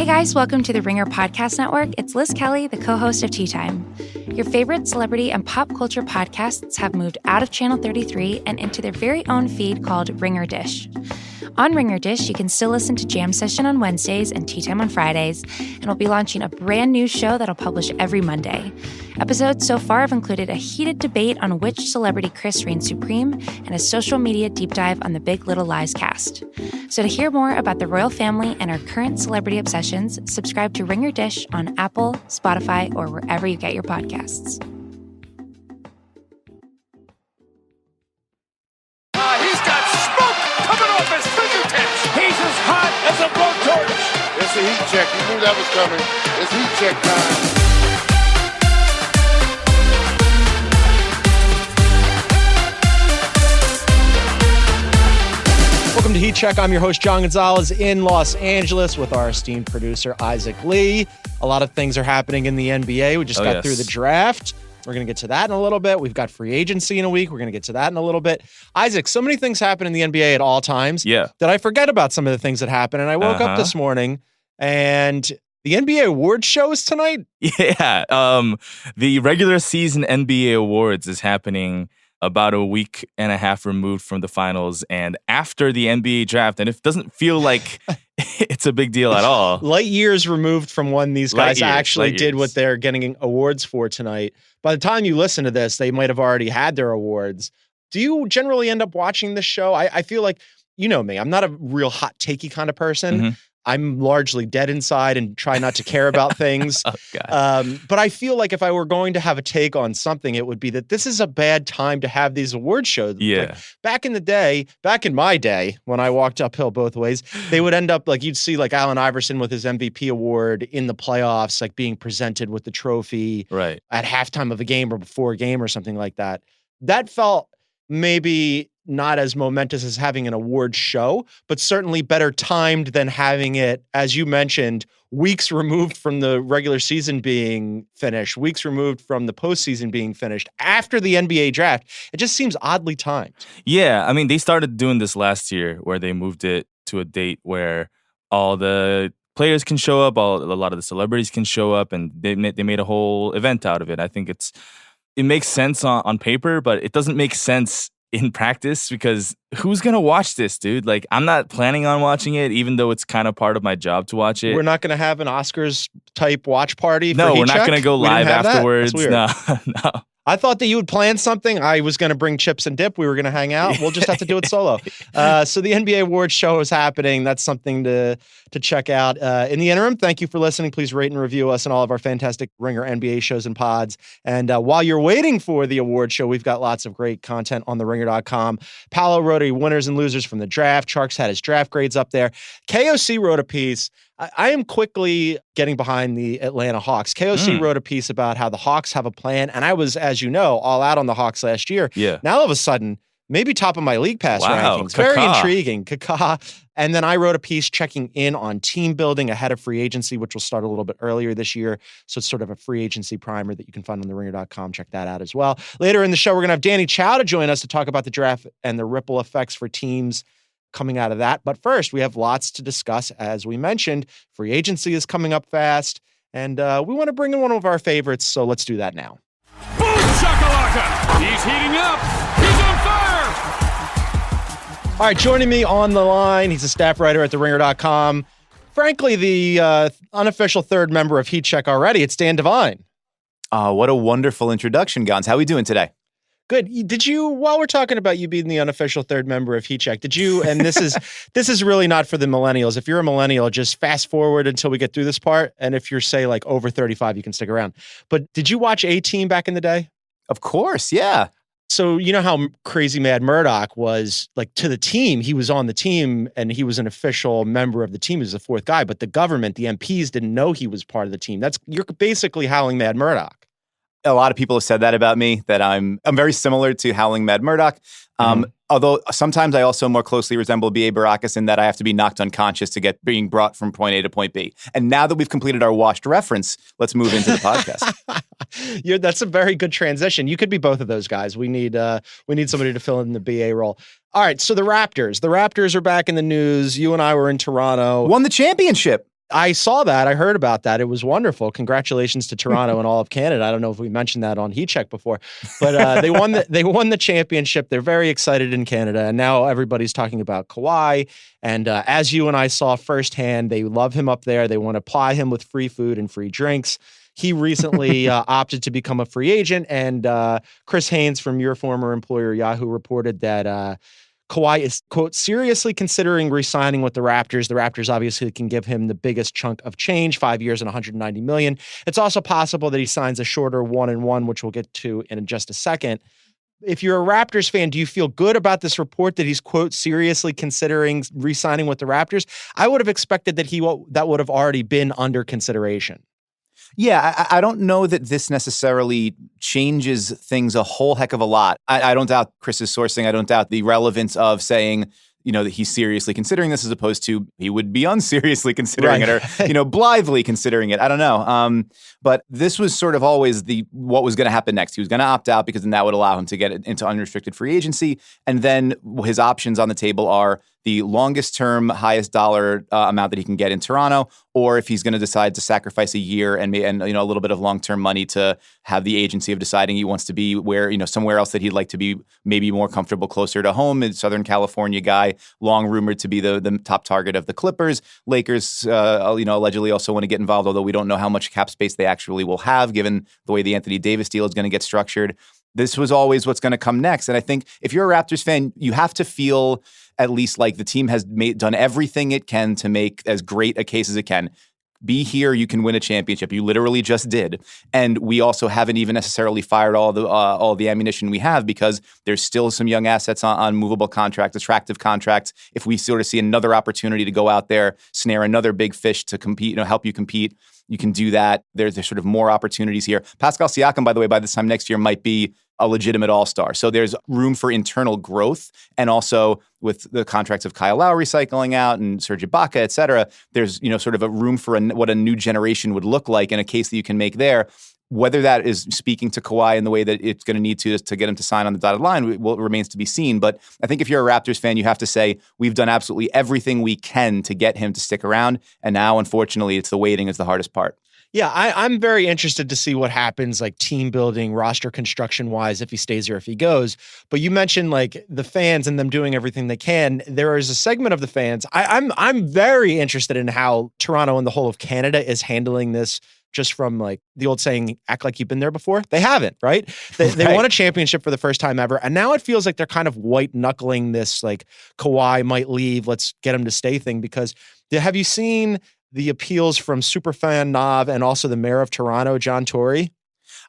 Hey guys, welcome to the Ringer Podcast Network. It's Liz Kelly, the co-host of Tea Time. Your favorite celebrity and pop culture podcasts have moved out of Channel 33 and into their very own feed called Ringer Dish. On Ringer Dish, you can still listen to Jam Session on Wednesdays and Tea Time on Fridays, and we'll be launching a brand new show that'll publish every Monday. Episodes so far have included a heated debate on which celebrity Chris reigns supreme and a social media deep dive on the Big Little Lies cast. So to hear more about the royal family and our current celebrity obsessions, subscribe to Ringer Dish on Apple, Spotify, or wherever you get your podcasts. He's got smoke coming off his fingertips. He's as hot as a blowtorch. It's a heat check. You knew that was coming. It's heat check time. Welcome to Heat Check. I'm your host, John Gonzalez, in Los Angeles with our esteemed producer, Isaac Lee. A lot of things are happening in the NBA. We just got through the draft. We're going to get to that in a little bit. We've got free agency in a week. We're going to get to that in a little bit. Isaac, so many things happen in the NBA at all times that I forget about some of the things that happen. And I woke up this morning and the NBA Awards show is tonight? Yeah. The regular season NBA Awards is happening about a week and a half removed from the finals and after the NBA draft. And it doesn't feel like it's a big deal at all. Light years removed from when these guys actually did what they're getting awards for tonight. By the time you listen to this, they might have already had their awards. Do you generally end up watching this show? I feel like, you know me, I'm not a real hot takey kind of person. Mm-hmm. I'm largely dead inside and try not to care about things. But I feel like if I were going to have a take on something, it would be that this is a bad time to have these award shows. Yeah. Like back in my day, when I walked uphill both ways, they would end up like you'd see like Allen Iverson with his MVP award in the playoffs, like being presented with the trophy at halftime of a game or before a game or something like that. That felt maybe not as momentous as having an award show, but certainly better timed than having it, as you mentioned, weeks removed from the regular season being finished, weeks removed from the postseason being finished after the NBA draft. It just seems oddly timed. Yeah, I mean, they started doing this last year where they moved it to a date where all the players can show up, a lot of the celebrities can show up, and they made a whole event out of it. I think it makes sense on paper, but it doesn't make sense in practice because who's going to watch this, dude? Like, I'm not planning on watching it, even though it's kind of part of my job to watch it. We're not going to have an Oscars type watch party. No, we're not going to go live afterwards. No. I thought that you would plan something. I was going to bring chips and dip. We were going to hang out. We'll just have to do it solo. So the NBA Awards show is happening. That's something to check out. In the interim, thank you for listening. Please rate and review us and all of our fantastic Ringer NBA shows and pods. And while you're waiting for the award show, we've got lots of great content on theringer.com. Paolo wrote a winners and losers from the draft. Sharks had his draft grades up there. KOC wrote a piece. I am quickly getting behind the Atlanta Hawks. KOC wrote a piece about how the Hawks have a plan, and I was, as you know, all out on the Hawks last year. Yeah. Now, all of a sudden, maybe top of my league pass rankings. Very intriguing. And then I wrote a piece checking in on team building ahead of free agency, which will start a little bit earlier this year. So it's sort of a free agency primer that you can find on theringer.com. Check that out as well. Later in the show, we're going to have Danny Chau to join us to talk about the draft and the ripple effects for teams coming out of that. But first, we have lots to discuss. As we mentioned, free agency is coming up fast, and we want to bring in one of our favorites, so let's do that now. Boom shakalaka! He's heating up! He's on fire! All right, joining me on the line, he's a staff writer at theringer.com. Frankly, the unofficial third member of Heat Check already. It's Dan Devine. What a wonderful introduction, Gons. How are we doing today? Good. Did you, while we're talking about you being the unofficial third member of Heat Check, did you, and this is really not for the millennials. If you're a millennial, just fast forward until we get through this part. And if you're, say, like over 35, you can stick around. But did you watch A-Team back in the day? Of course, yeah. So you know how crazy mad Murdoch was, like, to the team. He was on the team and he was an official member of the team. He was the fourth guy, but the government, the MPs, didn't know he was part of the team. You're basically howling mad Murdoch. A lot of people have said that about me, that I'm very similar to Howling Mad Murdoch. Although sometimes I also more closely resemble B.A. Baracus in that I have to be knocked unconscious to get being brought from point A to point B. And now that we've completed our washed reference, let's move into the podcast. That's a very good transition. You could be both of those guys. We need somebody to fill in the BA role. All right, so the Raptors are back in the news. You and I were in Toronto. Won the championship. I saw that. I heard about that. It was wonderful. Congratulations to Toronto and all of Canada. I don't know if we mentioned that on Heat Check before, but they won the championship. They're very excited in Canada, and now everybody's talking about Kawhi. And as you and I saw firsthand, they love him up there. They want to ply him with free food and free drinks. He recently opted to become a free agent, and Chris Haynes from your former employer Yahoo reported that Kawhi is, quote, seriously considering re-signing with the Raptors. The Raptors obviously can give him the biggest chunk of change, 5 years and $190 million. It's also possible that he signs a shorter 1-1, which we'll get to in just a second. If you're a Raptors fan, do you feel good about this report that he's, quote, seriously considering re-signing with the Raptors? I would have expected that that would have already been under consideration. Yeah, I don't know that this necessarily changes things a whole heck of a lot. I don't doubt Chris's sourcing. I don't doubt the relevance of saying, that he's seriously considering this as opposed to he would be unseriously considering it or, blithely considering it. I don't know. But this was sort of always what was going to happen next. He was going to opt out because then that would allow him to get into unrestricted free agency. And then his options on the table are the longest term, highest dollar amount that he can get in Toronto, or if he's going to decide to sacrifice a year and a little bit of long-term money to have the agency of deciding he wants to be where, somewhere else that he'd like to be, maybe more comfortable closer to home. In Southern California guy, long rumored to be the top target of the Clippers. Lakers, allegedly also want to get involved, although we don't know how much cap space they actually will have given the way the Anthony Davis deal is going to get structured. This was always what's going to come next. And I think if you're a Raptors fan, you have to feel at least like the team has done everything it can to make as great a case as it can. Be here, you can win a championship. You literally just did. And we also haven't even necessarily fired all the ammunition we have because there's still some young assets on movable contracts, attractive contracts. If we sort of see another opportunity to go out there, snare another big fish to compete, help you compete, you can do that. There's sort of more opportunities here. Pascal Siakam, by the way, by this time next year might be a legitimate all-star. So there's room for internal growth. And also with the contracts of Kyle Lowry cycling out and Serge Ibaka, et cetera, there's, sort of a room for what a new generation would look like in a case that you can make there. Whether that is speaking to Kawhi in the way that it's going to need to get him to sign on the dotted line, it remains to be seen. But I think if you're a Raptors fan, you have to say, we've done absolutely everything we can to get him to stick around. And now, unfortunately, it's the waiting is the hardest part. Yeah, I'm very interested to see what happens, like team building, roster construction wise, if he stays or if he goes. But you mentioned like the fans and them doing everything they can. There is a segment of the fans. I'm very interested in how Toronto and the whole of Canada is handling this. Just from like the old saying, act like you've been there before. They haven't, right? They won a championship for the first time ever. And now it feels like they're kind of white knuckling this like Kawhi might leave. Let's get him to stay thing. Because have you seen the appeals from superfan Nav and also the mayor of Toronto, John Tory?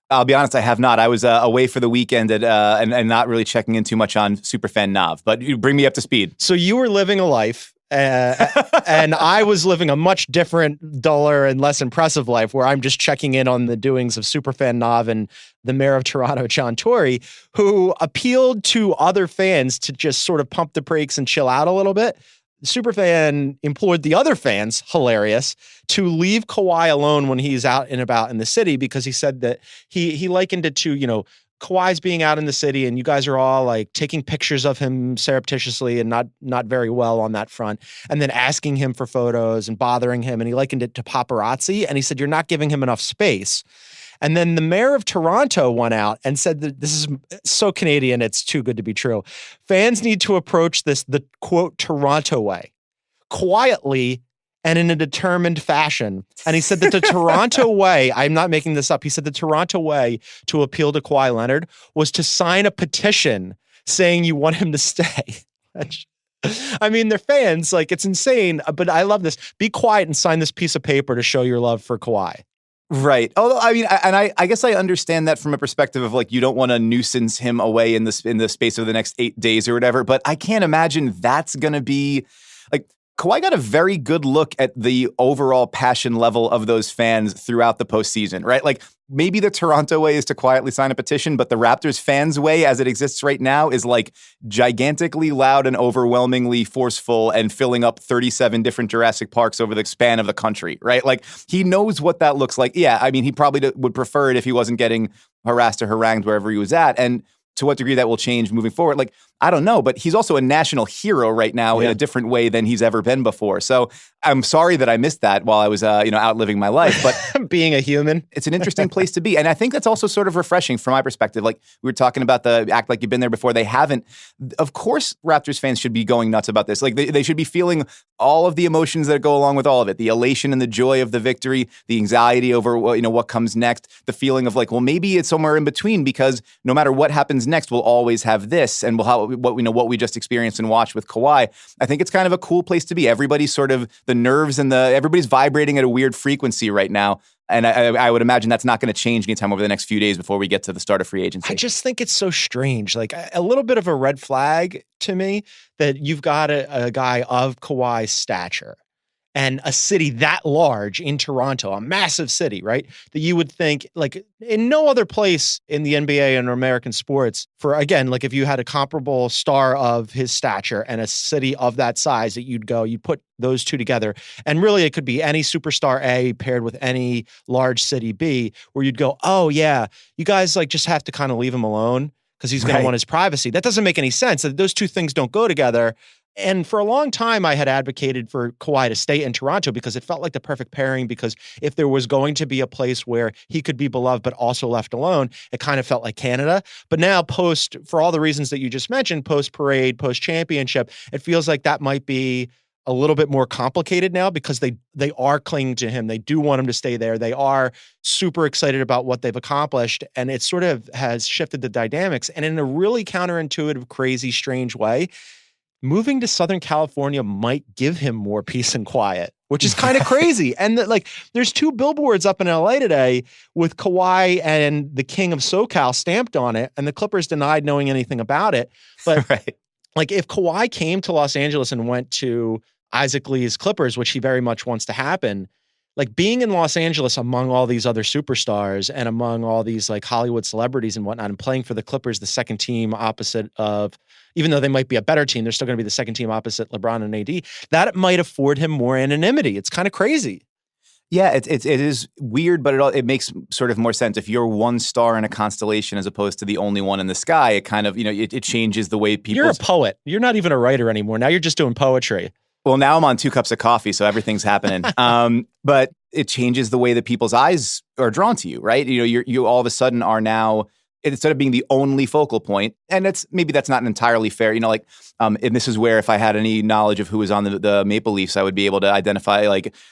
I'll be honest, I have not. I was away for the weekend and not really checking in too much on superfan Nav, but you bring me up to speed. So you were living a life and I was living a much different, duller and less impressive life where I'm just checking in on the doings of superfan Nav and the mayor of Toronto, John Tory, who appealed to other fans to just sort of pump the brakes and chill out a little bit. Superfan implored the other fans, hilarious, to leave Kawhi alone when he's out and about in the city because he said that he likened it to, Kawhi's being out in the city and you guys are all like taking pictures of him surreptitiously and not very well on that front, and then asking him for photos and bothering him. And he likened it to paparazzi. And he said, you're not giving him enough space. And then the mayor of Toronto went out and said that this is so Canadian, it's too good to be true. Fans need to approach this the, quote, Toronto way, quietly and in a determined fashion. And he said that the Toronto way, I'm not making this up, he said the Toronto way to appeal to Kawhi Leonard was to sign a petition saying you want him to stay. I mean, they're fans, like it's insane, but I love this. Be quiet and sign this piece of paper to show your love for Kawhi. Right. Although, I mean, I guess I understand that from a perspective of like, you don't want to nuisance him away in the space of the next 8 days or whatever, but I can't imagine that's going to be like, Kawhi got a very good look at the overall passion level of those fans throughout the postseason, right? Like maybe the Toronto way is to quietly sign a petition, but the Raptors fans way as it exists right now is like gigantically loud and overwhelmingly forceful and filling up 37 different Jurassic Parks over the span of the country, right? Like he knows what that looks like. Yeah, I mean, he probably would prefer it if he wasn't getting harassed or harangued wherever he was at. And to what degree that will change moving forward, like, I don't know, but he's also a national hero right now in a different way than he's ever been before. So I'm sorry that I missed that while I was, out living my life. But being a human, it's an interesting place to be. And I think that's also sort of refreshing from my perspective. Like we were talking about the act like you've been there before. They haven't. Of course, Raptors fans should be going nuts about this. Like they should be feeling all of the emotions that go along with all of it. The elation and the joy of the victory, the anxiety over what comes next, the feeling of like, well, maybe it's somewhere in between because no matter what happens next, we'll always have this. And we'll have what we just experienced and watched with Kawhi. I think it's kind of a cool place to be. Everybody's sort of the nerves and everybody's vibrating at a weird frequency right now. And I would imagine that's not going to change anytime over the next few days before we get to the start of free agency. I just think it's so strange. Like a little bit of a red flag to me that you've got a guy of Kawhi's stature and a city that large in Toronto, a massive city, right? That you would think like in no other place in the NBA and American sports for, again, like if you had a comparable star of his stature and a city of that size that you'd put those two together. And really it could be any superstar A paired with any large city B where you'd go, oh yeah, you guys like just have to kind of leave him alone because he's going to want his privacy. That doesn't make any sense. Those two things don't go together. And for a long time, I had advocated for Kawhi to stay in Toronto because it felt like the perfect pairing because if there was going to be a place where he could be beloved but also left alone, it kind of felt like Canada. But now for all the reasons that you just mentioned, post-parade, post-championship, it feels like that might be a little bit more complicated now because they are clinging to him. They do want him to stay there. They are super excited about what they've accomplished. And it sort of has shifted the dynamics. And in a really counterintuitive, crazy, strange way, moving to Southern California might give him more peace and quiet, which is kind of crazy. And there's two billboards up in LA today with Kawhi and the King of SoCal stamped on it, and the Clippers denied knowing anything about it. But like if Kawhi came to Los Angeles and went to Isaac Lee's Clippers, which he very much wants to happen, like being in Los Angeles among all these other superstars and among all these like Hollywood celebrities and whatnot, and playing for the Clippers, the second team opposite of, even though they might be a better team, they're still going to be the second team opposite LeBron and AD, that might afford him more anonymity. It's kind of crazy. Yeah, it is weird, but it makes sort of more sense. If you're one star in a constellation as opposed to the only one in the sky, it kind of, it changes the way people... You're a poet. You're not even a writer anymore. Now you're just doing poetry. Well, now I'm on 2 cups of coffee, so everything's happening. But it changes the way that people's eyes are drawn to you, right? You all of a sudden are now, instead of being the only focal point, and that's not entirely fair. And this is where if I had any knowledge of who was on the Maple Leafs, I would be able to identify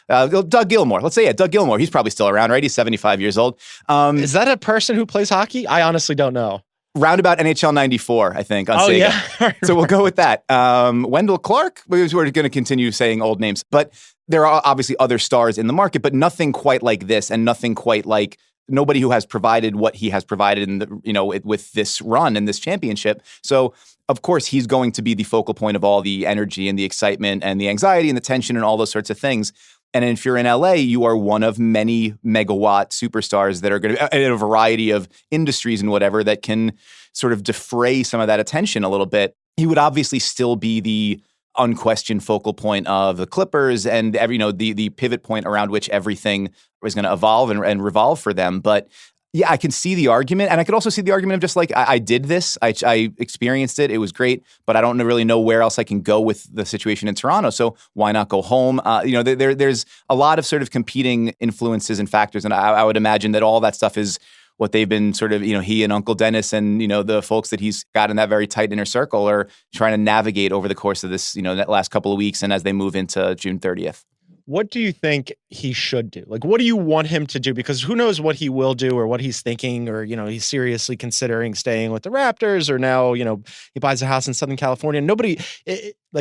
Doug Gilmour. Let's say Doug Gilmour. He's probably still around, right? He's 75 years old. Is that a person who plays hockey? I honestly don't know. Roundabout NHL 94, I think, on Sega. Yeah. So we'll go with that. Wendell Clark, we're going to continue saying old names. But there are obviously other stars in the market, but nothing quite like this and nothing quite like nobody who has provided what he has provided in with this run and this championship. So, of course, he's going to be the focal point of all the energy and the excitement and the anxiety and the tension and all those sorts of things. And if you're in LA, you are one of many megawatt superstars that are going to, in a variety of industries and whatever, that can sort of defray some of that attention a little bit. He would obviously still be the unquestioned focal point of the Clippers and the pivot point around which everything was going to evolve and revolve for them. But yeah, I can see the argument. And I could also see the argument of just like, I did this, I experienced it, it was great, but I don't really know where else I can go with the situation in Toronto. So why not go home? There's a lot of sort of competing influences and factors. And I would imagine that all that stuff is what they've been sort of, he and Uncle Dennis and, the folks that he's got in that very tight inner circle are trying to navigate over the course of this, that last couple of weeks and as they move into June 30th. What do you think he should do? Like, what do you want him to do? Because who knows what he will do or what he's thinking, or, he's seriously considering staying with the Raptors, or now, he buys a house in Southern California. Nobody,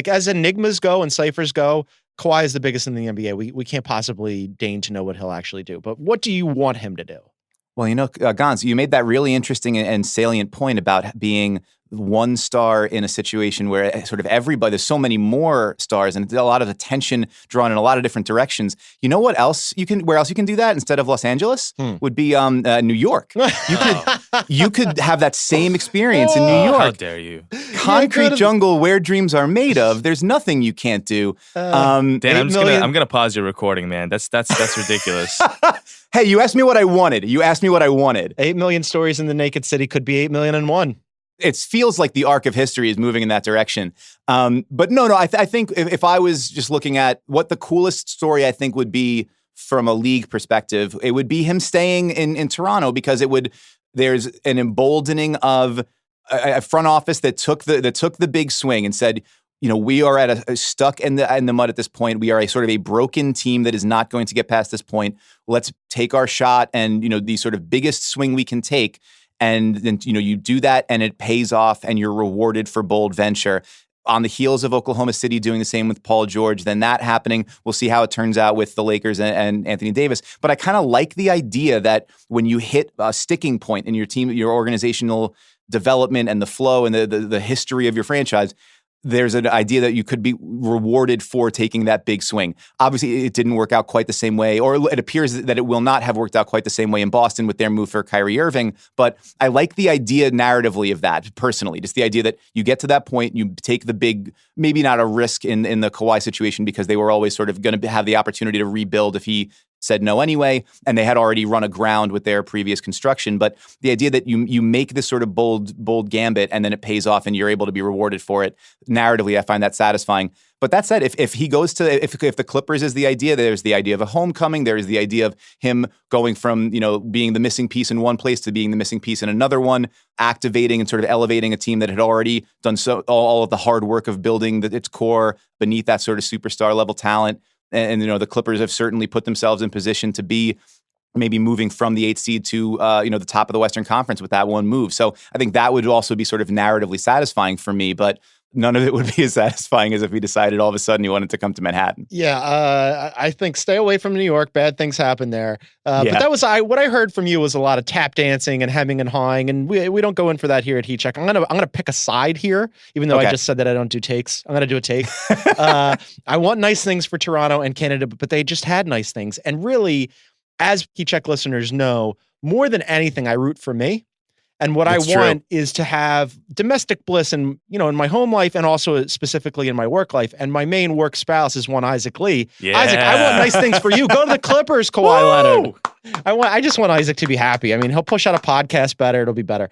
as enigmas go and ciphers go, Kawhi is the biggest in the NBA. We can't possibly deign to know what he'll actually do. But what do you want him to do? Well, Gonz, you made that really interesting and salient point about being one star in a situation where sort of everybody, there's so many more stars and a lot of attention drawn in a lot of different directions. You know what else where else you can do that instead of Los Angeles would be New York. You could have that same experience in New York. How dare you? Concrete jungle where dreams are made of. There's nothing you can't do. Dan, I'm gonna pause your recording, man. That's ridiculous. Hey, you asked me what I wanted. 8 million stories in the naked city could be 8 million and one. it feels like the arc of history is moving in that direction. But no, I think if I was just looking at what the coolest story I think would be from a league perspective, it would be him staying in Toronto, because there's an emboldening of a front office that took the big swing and said, we are at a stuck in the mud at this point. We are a sort of a broken team that is not going to get past this point. Let's take our shot and, the sort of biggest swing we can take. And then, you do that and it pays off and you're rewarded for bold venture. On the heels of Oklahoma City doing the same with Paul George, then that happening, we'll see how it turns out with the Lakers and Anthony Davis. But I kind of like the idea that when you hit a sticking point in your team, your organizational development and the flow and the history of your franchise, there's an idea that you could be rewarded for taking that big swing. Obviously, it didn't work out quite the same way, or it appears that it will not have worked out quite the same way in Boston with their move for Kyrie Irving. But I like the idea narratively of that, personally. Just the idea that you get to that point, you take the big, maybe not a risk in the Kawhi situation, because they were always sort of going to have the opportunity to rebuild if he said no anyway, and they had already run aground with their previous construction. But the idea that you make this sort of bold gambit and then it pays off and you're able to be rewarded for it, narratively, I find that satisfying. But that said, if he goes to, if the Clippers is the idea, there's the idea of a homecoming, there's the idea of him going from, being the missing piece in one place to being the missing piece in another one, activating and sort of elevating a team that had already done all of the hard work of building its core beneath that sort of superstar level talent. And the Clippers have certainly put themselves in position to be maybe moving from the 8th seed to the top of the Western Conference with that one move. So I think that would also be sort of narratively satisfying for me, but none of it would be as satisfying as if he decided all of a sudden he wanted to come to Manhattan. Yeah, I think stay away from New York. Bad things happen there. But that was what I heard from you was a lot of tap dancing and hemming and hawing, and we don't go in for that here at Heat Check. I'm gonna pick a side here, even though I just said that I don't do takes. I'm gonna do a take. I want nice things for Toronto and Canada, but they just had nice things. And really, as Heat Check listeners know, more than anything, I root for me. And what That's I want true. Is to have domestic bliss in my home life and also specifically in my work life. And my main work spouse is one Isaac Lee. Yeah. Isaac, I want nice things for you. Go to the Clippers, Kawhi Leonard. I just want Isaac to be happy. I mean, he'll push out a podcast better. It'll be better.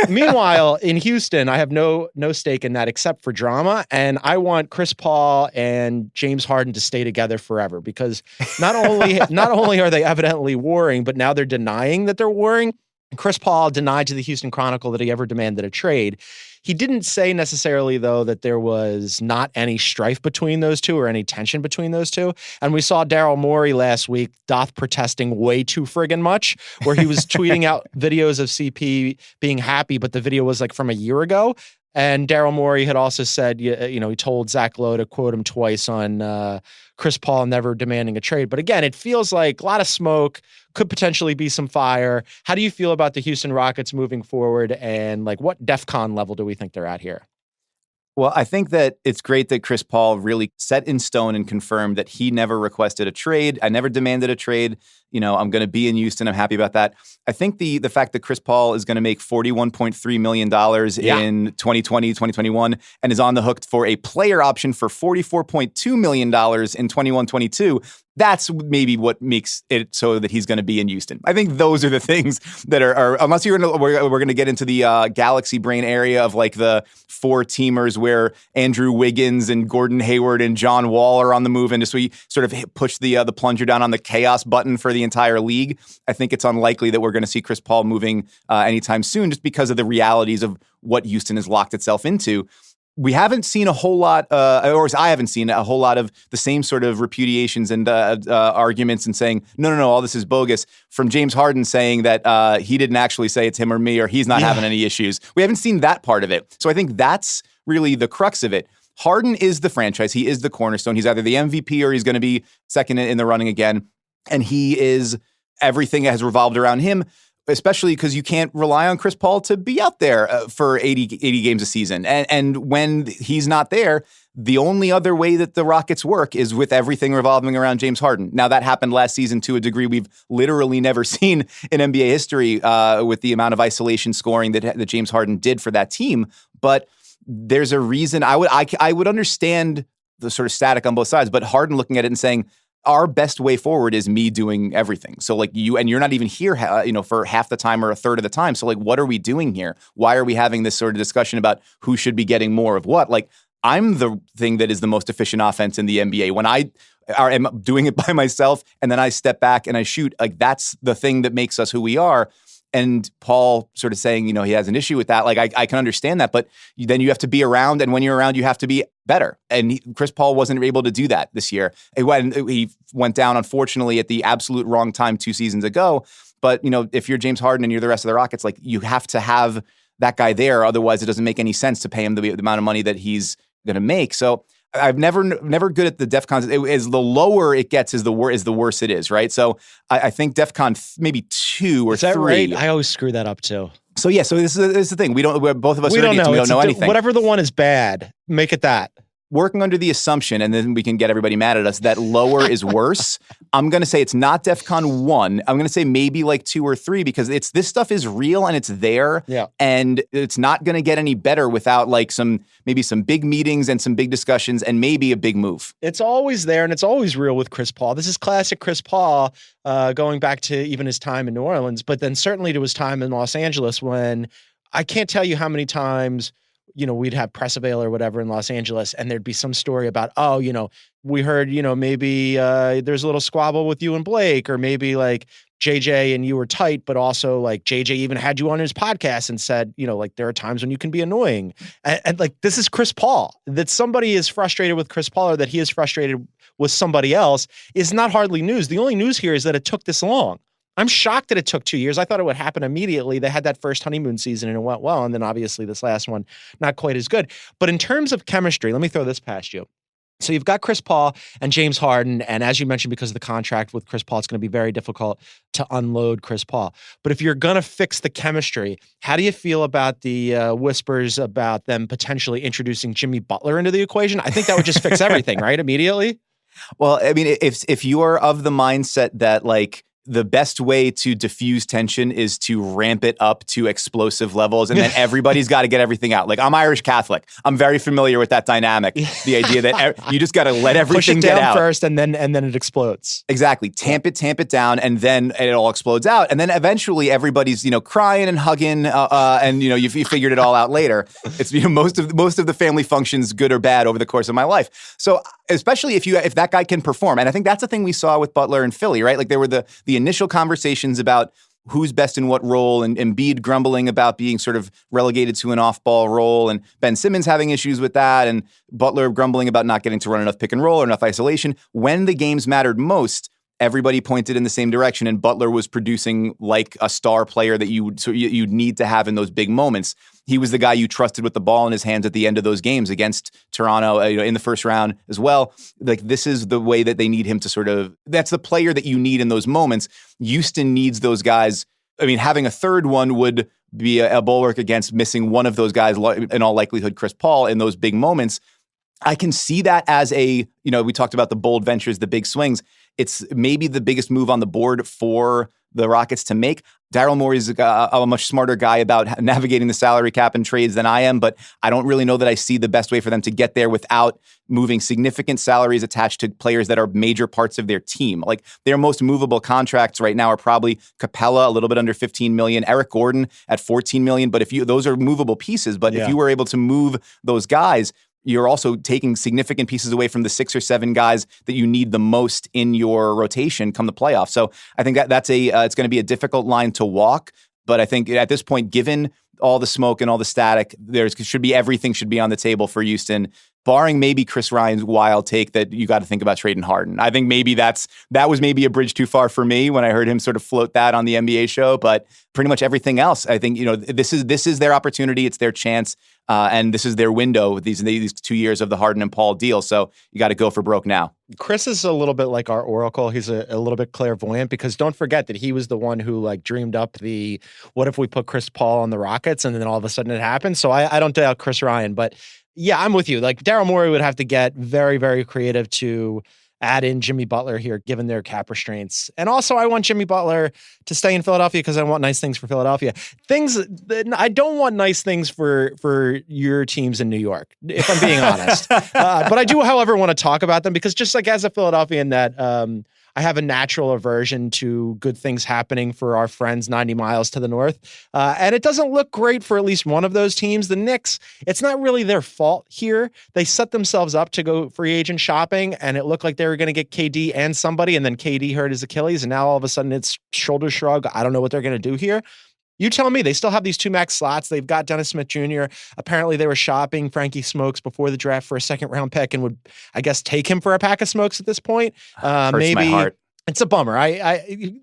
Meanwhile, in Houston, I have no stake in that except for drama. And I want Chris Paul and James Harden to stay together forever, because not only are they evidently warring, but now they're denying that they're warring. Chris Paul denied to the Houston Chronicle that he ever demanded a trade. He didn't say necessarily, though, that there was not any strife between those two or any tension between those two. And we saw Daryl Morey last week protesting way too friggin' much, where he was tweeting out videos of CP being happy, but the video was like from a year ago. And Daryl Morey had also said, he told Zach Lowe to quote him twice on Chris Paul never demanding a trade. But again, it feels like a lot of smoke, could potentially be some fire. How do you feel about the Houston Rockets moving forward, and what DEFCON level do we think they're at here? Well, I think that it's great that Chris Paul really set in stone and confirmed that he never requested a trade. I never demanded a trade. I'm going to be in Houston. I'm happy about that. I think the fact that Chris Paul is going to make $41.3 million in 2020, 2021, and is on the hook for a player option for $44.2 million in 21-22, that's maybe what makes it so that he's going to be in Houston. I think those are the things that are unless we're going to get into the galaxy brain area of like the four teamers where Andrew Wiggins and Gordon Hayward and John Wall are on the move, and just we sort of push the plunger down on the chaos button for the entire league. I think it's unlikely that we're going to see Chris Paul moving anytime soon, just because of the realities of what Houston has locked itself into. We haven't seen a whole lot, or I haven't seen a whole lot of the same sort of repudiations and arguments and saying, no, all this is bogus, from James Harden saying that he didn't actually say it's him or me, or he's not having any issues. We haven't seen that part of it. So I think that's really the crux of it. Harden is the franchise. He is the cornerstone. He's either the MVP or he's going to be second in the running again. And he is, everything has revolved around him, especially because you can't rely on Chris Paul to be out there for 80 games a season. And when he's not there, the only other way that the Rockets work is with everything revolving around James Harden. Now, that happened last season to a degree we've literally never seen in NBA history with the amount of isolation scoring that James Harden did for that team. But there's a reason I would understand the sort of static on both sides, but Harden looking at it and saying, our best way forward is me doing everything. So like you're not even here, for half the time or a third of the time. So like, what are we doing here? Why are we having this sort of discussion about who should be getting more of what? Like, I'm the thing that is the most efficient offense in the NBA. When I am doing it by myself and then I step back and I shoot, like that's the thing that makes us who we are. And Paul sort of saying, he has an issue with that. Like, I can understand that, but then you have to be around. And when you're around, you have to be better. And Chris Paul wasn't able to do that this year. He went down, unfortunately, at the absolute wrong time 2 seasons ago. But, if you're James Harden and you're the rest of the Rockets, like you have to have that guy there. Otherwise, it doesn't make any sense to pay him the amount of money that he's going to make. So I've never good at the DEFCON. As the lower it gets, is the worse it is, right? So I think DEFCON maybe 2 or 3. Is that right? I always screw that up too. So yeah, so this is the thing. Both of us we don't know. We don't know anything. Whatever the one is bad, make it that. Working under the assumption, and then we can get everybody mad at us, that lower is worse. I'm going to say it's not DEFCON 1. I'm going to say maybe like 2 or 3 because this stuff is real and it's there. Yeah. And it's not going to get any better without like maybe some big meetings and some big discussions and maybe a big move. It's always there and it's always real with Chris Paul. This is classic Chris Paul, going back to even his time in New Orleans, but then certainly to his time in Los Angeles when I can't tell you how many times we'd have press avail or whatever in Los Angeles, and there'd be some story about, we heard, maybe there's a little squabble with you and Blake, or maybe like JJ and you were tight, but also like JJ even had you on his podcast and said, like there are times when you can be annoying. And like, this is Chris Paul. That somebody is frustrated with Chris Paul or that he is frustrated with somebody else is not hardly news. The only news here is that it took this long. I'm shocked that it took 2 years. I thought it would happen immediately. They had that first honeymoon season and it went well. And then obviously this last one, not quite as good. But in terms of chemistry, let me throw this past you. So you've got Chris Paul and James Harden. And as you mentioned, because of the contract with Chris Paul, it's going to be very difficult to unload Chris Paul. But if you're going to fix the chemistry, how do you feel about the whispers about them potentially introducing Jimmy Butler into the equation? I think that would just fix everything, right? Immediately. Well, I mean, if you are of the mindset that like, the best way to diffuse tension is to ramp it up to explosive levels, and then everybody's got to get everything out. Like, I'm Irish Catholic. I'm very familiar with that dynamic. The idea that you just got to let everything get out first, and then it explodes. Exactly. Tamp it down, and then it all explodes out. And then eventually everybody's crying and hugging, and you figured it all out later. It's most of the family functions, good or bad, over the course of my life. So especially if that guy can perform, and I think that's the thing we saw with Butler and Philly, right? Like there were the initial conversations about who's best in what role, and Embiid grumbling about being sort of relegated to an off-ball role, and Ben Simmons having issues with that, and Butler grumbling about not getting to run enough pick and roll or enough isolation. When the games mattered most, everybody pointed in the same direction, and Butler was producing like a star player that you'd need to have in those big moments. He was the guy you trusted with the ball in his hands at the end of those games against Toronto, in the first round as well. Like, this is the way that they need him to that's the player that you need in those moments. Houston needs those guys. I mean, having a third one would be a bulwark against missing one of those guys, in all likelihood, Chris Paul, in those big moments. I can see that as we talked about the bold ventures, the big swings. It's maybe the biggest move on the board for the Rockets to make. Daryl Morey's a much smarter guy about navigating the salary cap and trades than I am, but I don't really know that I see the best way for them to get there without moving significant salaries attached to players that are major parts of their team. Like, their most movable contracts right now are probably Capella, a little bit under $15 million, Eric Gordon at $14 million. But those are movable pieces. But if you were able to move those guys, you're also taking significant pieces away from the 6 or 7 guys that you need the most in your rotation come the playoffs. So I think that's it's going to be a difficult line to walk. But I think at this point, given all the smoke and all the static, everything should be on the table for Houston, barring maybe Chris Ryan's wild take that you got to think about trading Harden. I think maybe that was maybe a bridge too far for me when I heard him sort of float that on the NBA show. But pretty much everything else, I think, this is their opportunity. It's their chance. And this is their window, these 2 years of the Harden and Paul deal. So you got to go for broke now. Chris is a little bit like our oracle. He's a little bit clairvoyant, because don't forget that he was the one who dreamed up the, what if we put Chris Paul on the Rockets, and then all of a sudden it happened. So I don't doubt Chris Ryan, but yeah, I'm with you. Like, Daryl Morey would have to get very, very creative to add in Jimmy Butler here, given their cap restraints. And also, I want Jimmy Butler to stay in Philadelphia because I want nice things for Philadelphia. I don't want nice things for your teams in New York, if I'm being honest. But I do, however, want to talk about them because just like as a Philadelphian that I have a natural aversion to good things happening for our friends 90 miles to the north. And it doesn't look great for at least one of those teams. The Knicks, it's not really their fault here. They set themselves up to go free agent shopping, and it looked like they were going to get KD and somebody, and then KD hurt his Achilles, and now all of a sudden it's shoulder shrug. I don't know what they're going to do here. You tell me. They still have these 2 max slots. They've got Dennis Smith Jr. Apparently they were shopping Frankie Smokes before the draft for a 2nd-round pick and would, I guess, take him for a pack of smokes at this point. Hurts Maybe my heart. It's a bummer.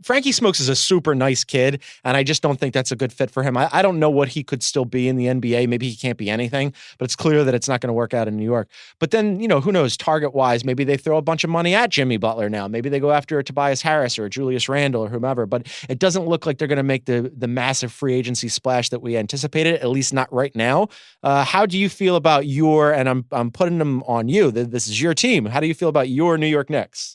Frankie Smokes is a super nice kid, and I just don't think that's a good fit for him. I don't know what he could still be in the NBA. Maybe he can't be anything, but it's clear that it's not going to work out in New York. But then, who knows, target-wise, maybe they throw a bunch of money at Jimmy Butler now. Maybe they go after a Tobias Harris or a Julius Randle or whomever, but it doesn't look like they're going to make the massive free agency splash that we anticipated, at least not right now. How do you feel about and I'm putting them on you, this is your team. How do you feel about your New York Knicks?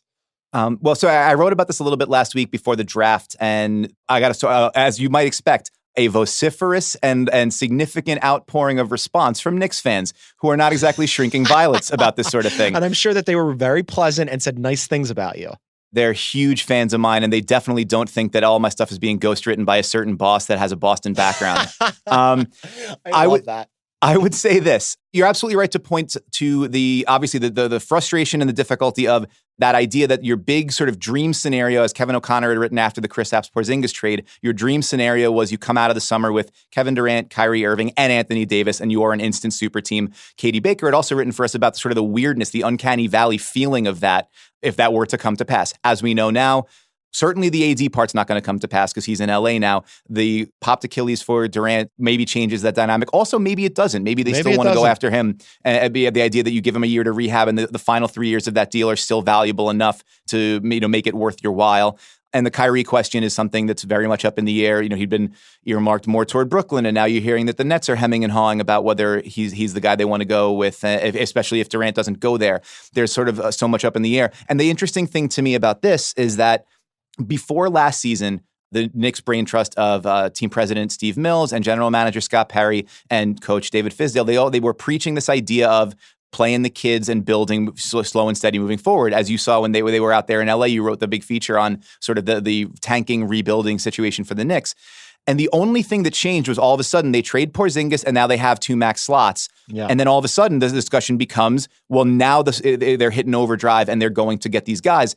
So I wrote about this a little bit last week before the draft, and I got to, as you might expect, a vociferous and significant outpouring of response from Knicks fans who are not exactly shrinking violets about this sort of thing. And I'm sure that they were very pleasant and said nice things about you. They're huge fans of mine, and they definitely don't think that all my stuff is being ghostwritten by a certain boss that has a Boston background. I love that. I would say this. You're absolutely right to point to the frustration and the difficulty of that idea that your big sort of dream scenario, as Kevin O'Connor had written after the Kristaps Porzingis trade, your dream scenario was you come out of the summer with Kevin Durant, Kyrie Irving, and Anthony Davis, and you are an instant super team. Katie Baker had also written for us about sort of the weirdness, the uncanny valley feeling of that, if that were to come to pass. As we know now, certainly the AD part's not going to come to pass because he's in LA now. The popped Achilles for Durant maybe changes that dynamic. Also, maybe it doesn't. Maybe they still want to go after him. And the idea that you give him a year to rehab and the final 3 years of that deal are still valuable enough to make it worth your while. And the Kyrie question is something that's very much up in the air. He'd been earmarked more toward Brooklyn, and now you're hearing that the Nets are hemming and hawing about whether he's the guy they want to go with, especially if Durant doesn't go there. There's sort of so much up in the air. And the interesting thing to me about this is that before last season, the Knicks brain trust of team president Steve Mills and general manager Scott Perry and coach David Fizdale, they were preaching this idea of playing the kids and building slow and steady moving forward. As you saw when they were out there in LA, you wrote the big feature on sort of the tanking, rebuilding situation for the Knicks. And the only thing that changed was all of a sudden they trade Porzingis and now they have 2 max slots. Yeah. And then all of a sudden the discussion becomes, well, now they're hitting overdrive and they're going to get these guys.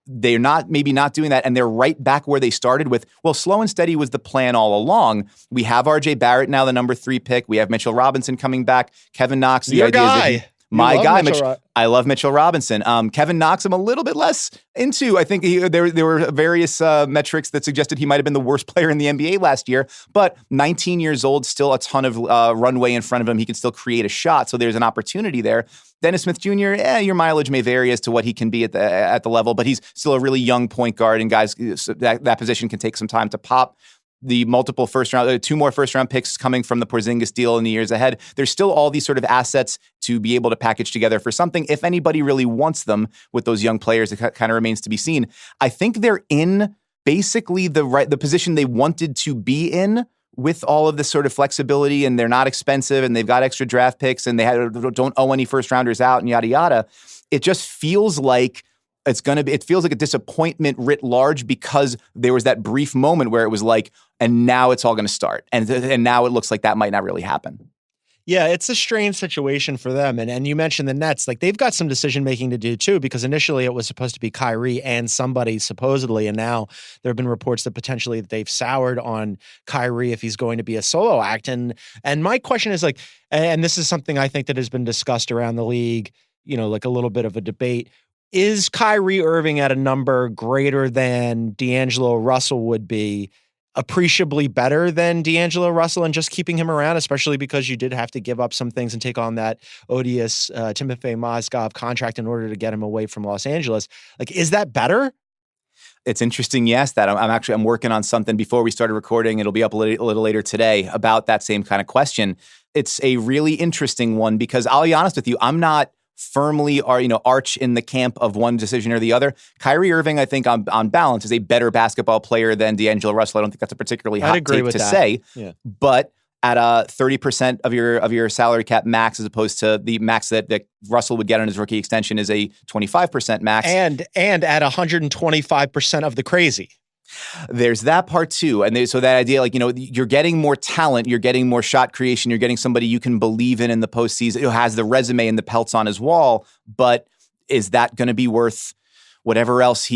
They're maybe not doing that, and they're right back where they started with, well, slow and steady was the plan all along. We have RJ Barrett now, the number 3 pick. We have Mitchell Robinson coming back. Kevin Knox. Your guy. My guy. I love Mitchell Robinson. Kevin Knox, I'm a little bit less into. I think there were various metrics that suggested he might have been the worst player in the NBA last year, but 19 years old, still a ton of runway in front of him. He can still create a shot, so there's an opportunity there. Dennis Smith Jr., your mileage may vary as to what he can be at the level, but he's still a really young point guard, and guys, that position can take some time to pop. The multiple 2 more first-round picks coming from the Porzingis deal in the years ahead. There's still all these sort of assets to be able to package together for something. If anybody really wants them with those young players, it kind of remains to be seen. I think they're in basically the position they wanted to be in with all of this sort of flexibility, and they're not expensive, and they've got extra draft picks, and they don't owe any first-rounders out, and yada, yada. It just feels like it feels like a disappointment writ large because there was that brief moment where it was like, and now it's all going to start. And now it looks like that might not really happen. Yeah, it's a strange situation for them. And you mentioned the Nets, like they've got some decision making to do too, because initially it was supposed to be Kyrie and somebody supposedly, and now there have been reports that potentially they've soured on Kyrie if he's going to be a solo act. And my question is like, and this is something I think that has been discussed around the league, like a little bit of a debate. Is Kyrie Irving at a number greater than D'Angelo Russell would be appreciably better than D'Angelo Russell and just keeping him around, especially because you did have to give up some things and take on that odious Timofey Mozgov contract in order to get him away from Los Angeles? Like, is that better? It's interesting you asked that. I'm working on something before we started recording. It'll be up a little later today about that same kind of question. It's a really interesting one because I'll be honest with you, I'm not firmly are, arch in the camp of one decision or the other. Kyrie Irving, I think on balance, is a better basketball player than D'Angelo Russell. I don't think that's a particularly hot take to say, but at 30% of your salary cap max, as opposed to the max that Russell would get on his rookie extension, is a 25% max. And at 125% of the crazy. There's that part too. And so that idea, you're getting more talent, you're getting more shot creation, you're getting somebody you can believe in the postseason, who has the resume and the pelts on his wall. But is that going to be worth whatever else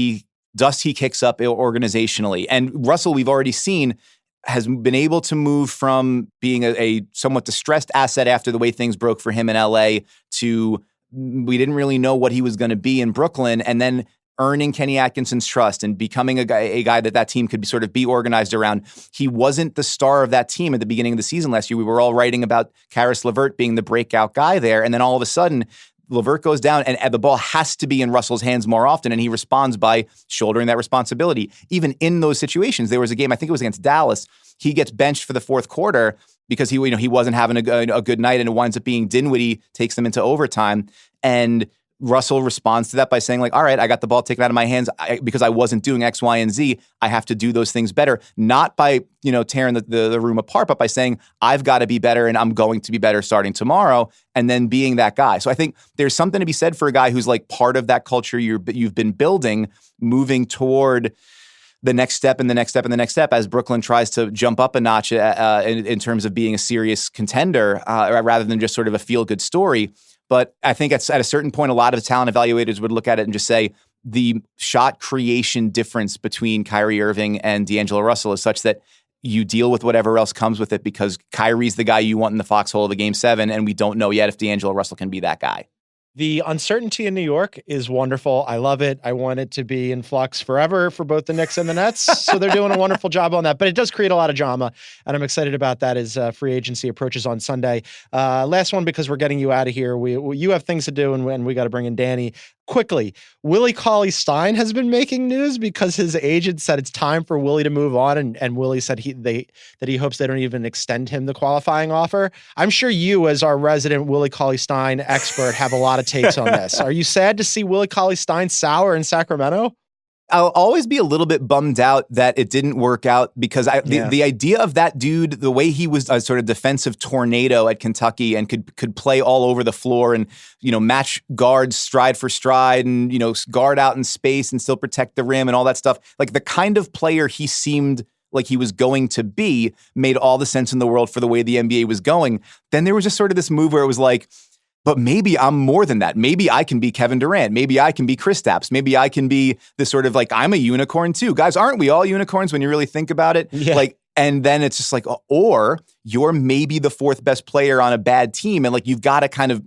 dust he kicks up organizationally? And Russell, we've already seen, has been able to move from being a somewhat distressed asset after the way things broke for him in LA to we didn't really know what he was going to be in Brooklyn, and then earning Kenny Atkinson's trust and becoming a guy that team could sort of be organized around. He wasn't the star of that team at the beginning of the season last year. We were all writing about Karis LeVert being the breakout guy there, and then all of a sudden, LeVert goes down and the ball has to be in Russell's hands more often, and he responds by shouldering that responsibility. Even in those situations, there was a game, I think it was against Dallas, he gets benched for the fourth quarter because he wasn't having a good night, and it winds up being Dinwiddie takes them into overtime, and Russell responds to that by saying, all right, I got the ball taken out of my hands because I wasn't doing X, Y, and Z. I have to do those things better. Not by, tearing the room apart, but by saying, I've got to be better and I'm going to be better starting tomorrow, and then being that guy. So I think there's something to be said for a guy who's part of that culture you've been building, moving toward the next step and the next step and the next step as Brooklyn tries to jump up a notch in terms of being a serious contender rather than just sort of a feel-good story. But I think at a certain point, a lot of talent evaluators would look at it and just say the shot creation difference between Kyrie Irving and D'Angelo Russell is such that you deal with whatever else comes with it, because Kyrie's the guy you want in the foxhole of a Game 7, and we don't know yet if D'Angelo Russell can be that guy. The uncertainty in New York is wonderful. I love it. I want it to be in flux forever for both the Knicks and the Nets. So they're doing a wonderful job on that. But it does create a lot of drama, and I'm excited about that as free agency approaches on Sunday. Last one, because we're getting you out of here. You have things to do, and we got to bring in Danny. Quickly, Willie Cauley-Stein has been making news because his agent said it's time for Willie to move on, and Willie said that he hopes they don't even extend him the qualifying offer. I'm sure you, as our resident Willie Cauley-Stein expert, have a lot of takes on this. Are you sad to see Willie Cauley-Stein sour in Sacramento? I'll always be a little bit bummed out that it didn't work out, because the idea of that dude, the way he was a sort of defensive tornado at Kentucky and could play all over the floor and, match guards stride for stride and, guard out in space and still protect the rim and all that stuff. The kind of player he seemed like he was going to be made all the sense in the world for the way the NBA was going. Then there was just sort of this move where it was but maybe I'm more than that. Maybe I can be Kevin Durant. Maybe I can be Kristaps. Maybe I can be this sort of I'm a unicorn too. Guys, aren't we all unicorns when you really think about it? Yeah. And then it's just or you're maybe the fourth best player on a bad team. And you've got to kind of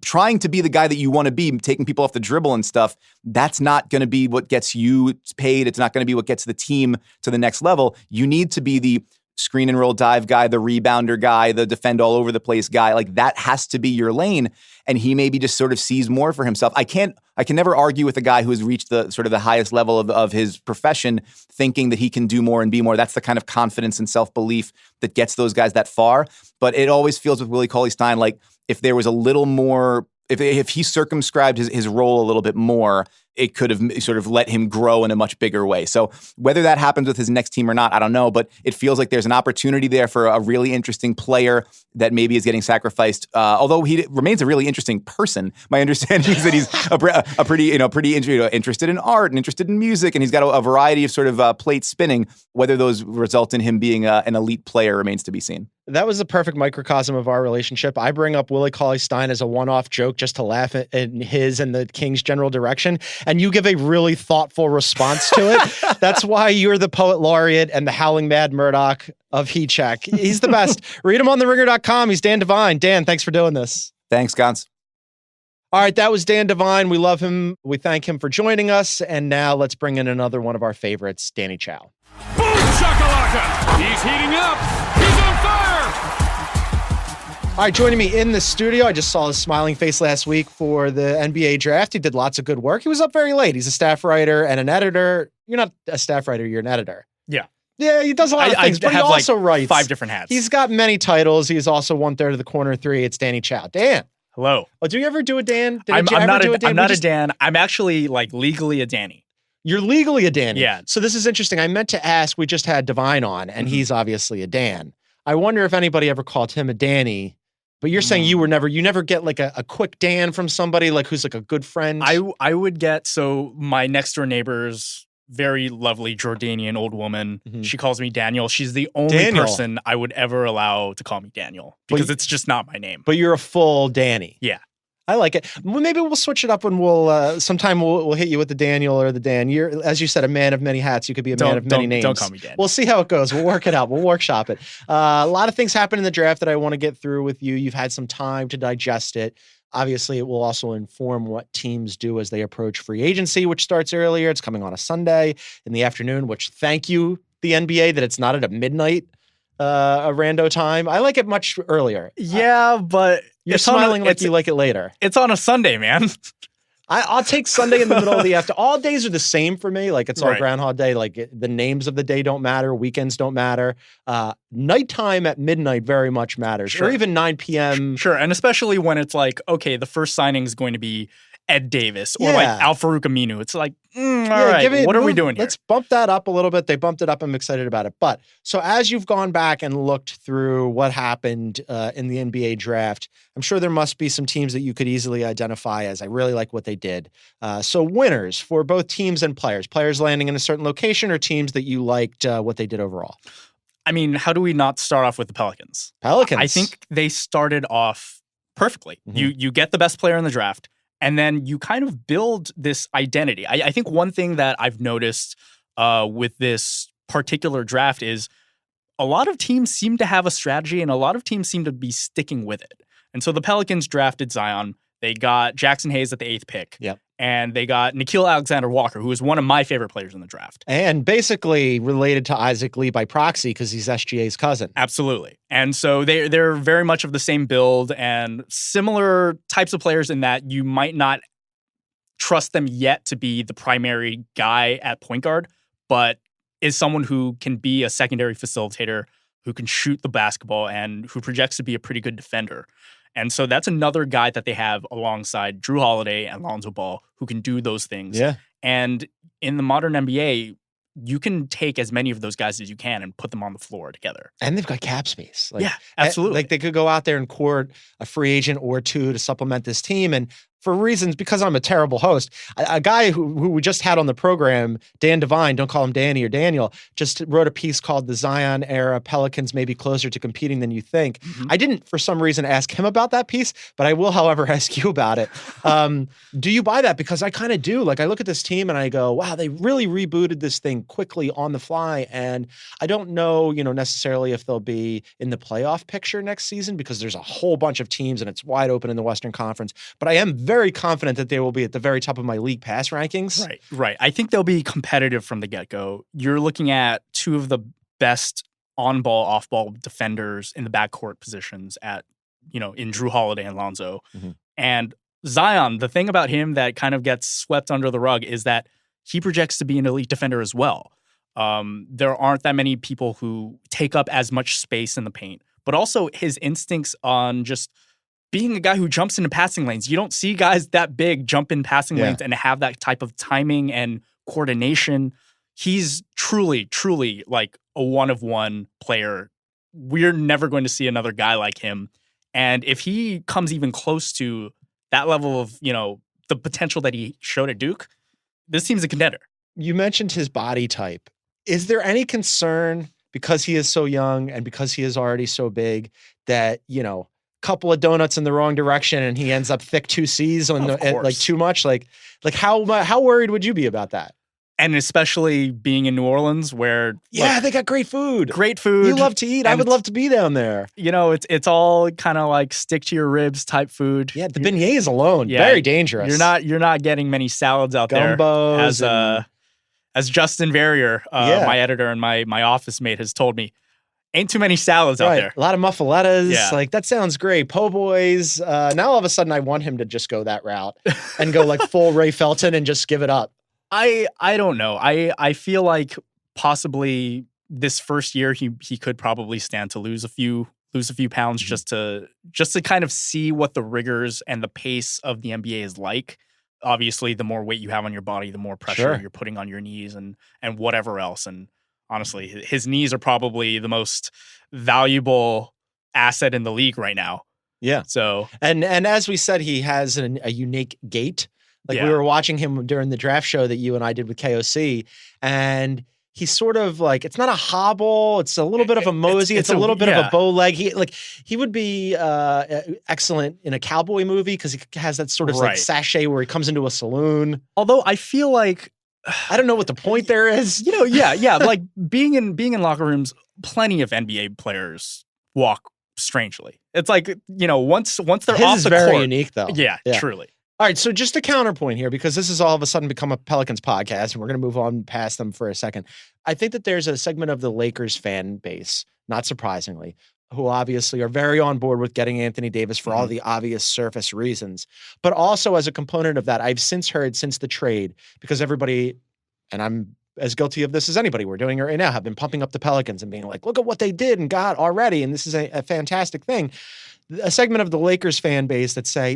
trying to be the guy that you want to be, taking people off the dribble and stuff. That's not going to be what gets you paid. It's not going to be what gets the team to the next level. You need to be the screen and roll dive guy, the rebounder guy, the defend all over the place guy. That has to be your lane. And he maybe just sort of sees more for himself. I can never argue with a guy who has reached the sort of the highest level of his profession, thinking that he can do more and be more. That's the kind of confidence and self-belief that gets those guys that far. But it always feels with Willie Cauley-Stein, if there was a little more, if he circumscribed his role a little bit more, it could have sort of let him grow in a much bigger way. So whether that happens with his next team or not, I don't know, but it feels like there's an opportunity there for a really interesting player that maybe is getting sacrificed. Although he remains a really interesting person. My understanding is that he's a pretty interested in art and interested in music, and he's got a variety of sort of plates spinning. Whether those result in him being an elite player remains to be seen. That was the perfect microcosm of our relationship. I bring up Willie Cauley-Stein as a one-off joke just to laugh at his and the Kings' general direction, and you give a really thoughtful response to it. That's why you're the poet laureate and the howling mad Murdoch of Heat Check. He's the best. Read him on theringer.com. He's Dan Devine. Dan, thanks for doing this. Thanks, Gonz. All right, that was Dan Devine. We love him. We thank him for joining us. And now let's bring in another one of our favorites, Danny Chau. Boom shakalaka! He's heating up! He's on fire! All right, joining me in the studio, I just saw his smiling face last week for the NBA draft. He did lots of good work. He was up very late. He's a staff writer and an editor. You're not a staff writer, you're an editor. Yeah. Yeah, he does a lot of things, but he also writes. 5 different hats. He's got many titles. He's also 1/3 of the corner three. It's Danny Chau. Dan. Hello. Oh, do you ever do a Dan? I'm not a Dan. I'm actually like legally a Danny. You're legally a Danny. Yeah. So this is interesting. I meant to ask, we just had Devine on, and he's obviously a Dan. I wonder if anybody ever called him a Danny, but you're saying you never get like a quick Dan from somebody like who's like a good friend? I would get, so my next door neighbor's very lovely Jordanian old woman. She calls me Daniel. She's the only person I would ever allow to call me Daniel because it's just not my name. But you're a full Danny. Yeah. I like it. Well, maybe we'll switch it up when sometime we'll hit you with the Daniel or the Dan. You're, as you said, a man of many hats. You could be a man of many names. Don't call me Dan. We'll see how it goes. We'll work it out. We'll workshop it. A lot of things happen in the draft that I want to get through with you. You've had some time to digest it. Obviously, it will also inform what teams do as they approach free agency, which starts earlier. It's coming on a Sunday in the afternoon, which thank you, the NBA, that it's not at a midnight a rando time. I like it much earlier. Yeah, but you're smiling like you like it later. It's on a Sunday, man. I'll take Sunday in the middle of the afternoon. All days are the same for me. Like it's all Groundhog Day. Like the names of the day don't matter. Weekends don't matter. Nighttime at midnight very much matters, or even 9 p.m. Sure, and especially when it's like, okay, the first signing is going to be Ed Davis or like Al-Farouq Aminu. It's like, all right, what are we doing here? Let's bump that up a little bit. They bumped it up. I'm excited about it. But so as you've gone back and looked through what happened in the NBA draft, I'm sure there must be some teams that you could easily identify as I really like what they did. So winners for both teams and players landing in a certain location, or teams that you liked what they did overall. I mean, how do we not start off with the Pelicans? I think they started off perfectly. You get the best player in the draft. And then you kind of build this identity. I think one thing that I've noticed with this particular draft is a lot of teams seem to have a strategy and a lot of teams seem to be sticking with it. And so the Pelicans drafted Zion. They got Jackson Hayes at the 8th pick. Yep. And they got Nickeil Alexander-Walker, who is one of my favorite players in the draft. And basically related to Isaac Lee by proxy because he's SGA's cousin. Absolutely. And so they're very much of the same build and similar types of players in that you might not trust them yet to be the primary guy at point guard, but is someone who can be a secondary facilitator, who can shoot the basketball, and who projects to be a pretty good defender. And so that's another guy that they have alongside Drew Holiday and Lonzo Ball who can do those things. Yeah. And in the modern NBA, you can take as many of those guys as you can and put them on the floor together. And they've got cap space. Like, yeah, absolutely. Like they could go out there and court a free agent or two to supplement this team. And for reasons, because I'm a terrible host, a guy who we just had on the program, Dan Devine, don't call him Danny or Daniel, just wrote a piece called The Zion Era Pelicans May Be Closer to Competing Than You Think. I didn't, for some reason, ask him about that piece, but I will, however, ask you about it. Do you buy that? Because I kind of do. Like, I look at this team and I go, wow, they really rebooted this thing quickly on the fly. And I don't know, necessarily if they'll be in the playoff picture next season because there's a whole bunch of teams and it's wide open in the Western Conference. But I am very confident that they will be at the very top of my league pass rankings. Right. I think they'll be competitive from the get-go. You're looking at two of the best on-ball, off-ball defenders in the backcourt positions in Drew Holiday and Lonzo. And Zion, the thing about him that kind of gets swept under the rug is that he projects to be an elite defender as well. There aren't that many people who take up as much space in the paint, but also his instincts on just being a guy who jumps into passing lanes. You don't see guys that big jump in passing lanes and have that type of timing and coordination. He's truly, truly like a one-of-one player. We're never going to see another guy like him. And if he comes even close to that level of, the potential that he showed at Duke, this team's a contender. You mentioned his body type. Is there any concern because he is so young and because he is already so big that, couple of donuts in the wrong direction and he ends up thick 2Cs on like too much? Like how worried would you be about that? And especially being in New Orleans where they got great food. You love to eat. I would love to be down there. It's all kind of like stick to your ribs type food. Yeah, the beignets alone, very dangerous. You're not getting many salads out Gumbos there. As Justin Verrier, my editor and my office mate has told me, ain't too many salads out there. A lot of muffalettas. Yeah. Like, that sounds great. Po' boys. Now all of a sudden I want him to just go that route and go like full Ray Felton and just give it up. I don't know. I feel like possibly this first year he could probably stand to lose a few lose a few pounds just to kind of see what the rigors and the pace of the NBA is like. Obviously, the more weight you have on your body, the more pressure you're putting on your knees and whatever else. And honestly, his knees are probably the most valuable asset in the league right now. Yeah. So and as we said, he has a unique gait. Like we were watching him during the draft show that you and I did with KOC, and he's sort of like, it's not a hobble. It's a little bit of a mosey. It's a little bit of a bow leg. He would be excellent in a cowboy movie because he has that sort of like sachet where he comes into a saloon. Although I feel like, I don't know what the point there is. Like being in locker rooms, plenty of NBA players walk strangely. It's like, once they're off the court. His is very unique though. Yeah, truly. All right, so just a counterpoint here, because this has all of a sudden become a Pelicans podcast, and we're going to move on past them for a second. I think that there's a segment of the Lakers fan base, not surprisingly, who obviously are very on board with getting Anthony Davis for all the obvious surface reasons. But also as a component of that, I've since heard since the trade, because everybody, and I'm as guilty of this as anybody, we're doing it right now, have been pumping up the Pelicans and being like, look at what they did and got already, and this is a fantastic thing. A segment of the Lakers fan base that say,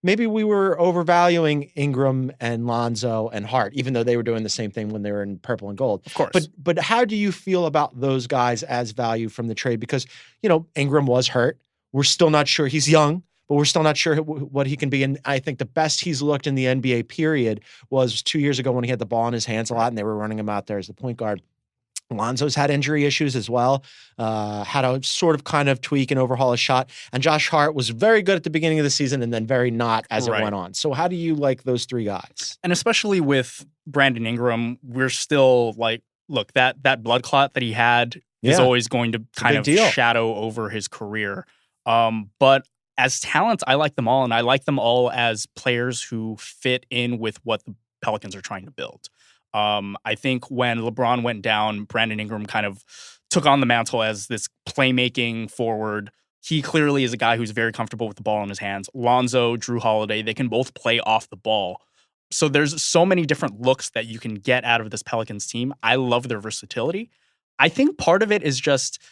maybe we were overvaluing Ingram and Lonzo and Hart, even though they were doing the same thing when they were in purple and gold. Of course. But how do you feel about those guys as value from the trade? Because, Ingram was hurt. We're still not sure. He's young, but we're still not sure what he can be. And I think the best he's looked in the NBA period was 2 years ago when he had the ball in his hands a lot and they were running him out there as the point guard. Lonzo's had injury issues as well, had to sort of kind of tweak and overhaul his shot. And Josh Hart was very good at the beginning of the season and then very not as it went on. So how do you like those three guys? And especially with Brandon Ingram, we're still like, look, that blood clot that he had is always going to kind of shadow over his career. But as talents, I like them all. And I like them all as players who fit in with what the Pelicans are trying to build. I think when LeBron went down, Brandon Ingram kind of took on the mantle as this playmaking forward. He clearly is a guy who's very comfortable with the ball in his hands. Lonzo, Drew Holiday, they can both play off the ball. So there's so many different looks that you can get out of this Pelicans team. I love their versatility. I think part of it is just,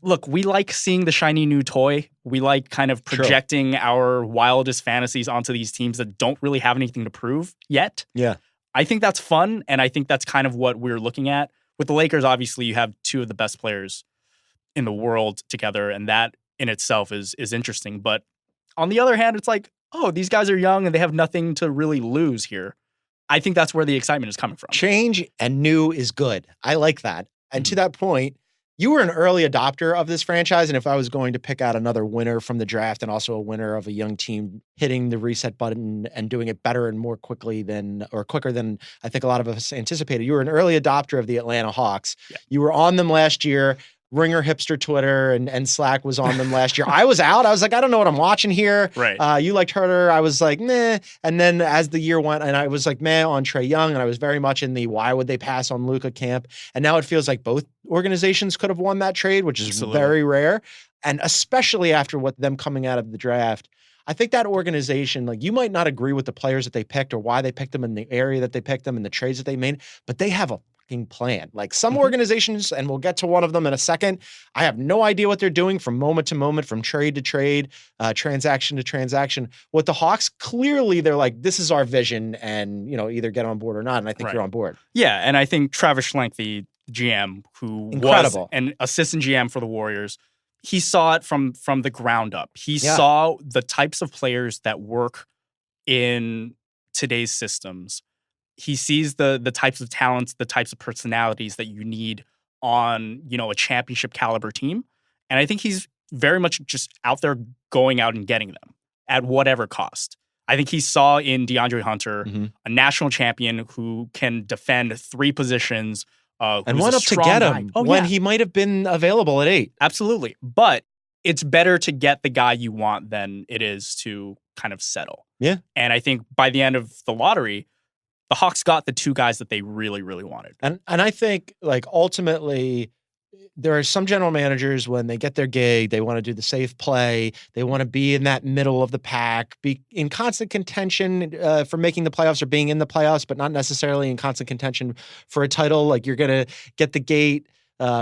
look, we like seeing the shiny new toy. We like kind of projecting our wildest fantasies onto these teams that don't really have anything to prove yet. Yeah. I think that's fun, and I think that's kind of what we're looking at. With the Lakers, obviously, you have two of the best players in the world together, and that in itself is interesting. But on the other hand, it's like, oh, these guys are young, and they have nothing to really lose here. I think that's where the excitement is coming from. Change and new is good. I like that. And to that point, you were an early adopter of this franchise, and if I was going to pick out another winner from the draft and also a winner of a young team hitting the reset button and doing it better and more quicker than I think a lot of us anticipated, you were an early adopter of the Atlanta Hawks. Yeah. You were on them last year. Ringer Hipster Twitter and Slack was on them last year. I was out. I was like, I don't know what I'm watching here. Right. You liked Herter. I was like, meh. And then as the year went, and I was like, meh on Trae Young, and I was very much in the why would they pass on Luka camp. And now it feels like both organizations could have won that trade, which is very rare. And especially after them coming out of the draft, I think that organization, like, you might not agree with the players that they picked or why they picked them in the area that they picked them and the trades that they made, but they have a plan. Like some organizations, and we'll get to one of them in a second, I have no idea what they're doing from moment to moment, from trade to trade, transaction to transaction. With the Hawks, clearly they're like, this is our vision, and either get on board or not. And I think you're on board. Yeah, and I think Travis Schlenk, the GM, who was an assistant GM for the Warriors, he saw it from the ground up. He saw the types of players that work in today's systems. He sees the types of talents, the types of personalities that you need on, a championship caliber team. And I think he's very much just out there going out and getting them at whatever cost. I think he saw in DeAndre Hunter a national champion who can defend three positions. And went up to get him when he might have been available at 8. Absolutely. But it's better to get the guy you want than it is to kind of settle. Yeah. And I think by the end of the lottery, the Hawks got the two guys that they really, really wanted. And I think, like, ultimately, there are some general managers, when they get their gig, they want to do the safe play. They want to be in that middle of the pack, be in constant contention for making the playoffs or being in the playoffs, but not necessarily in constant contention for a title. Like, you're going to get the gate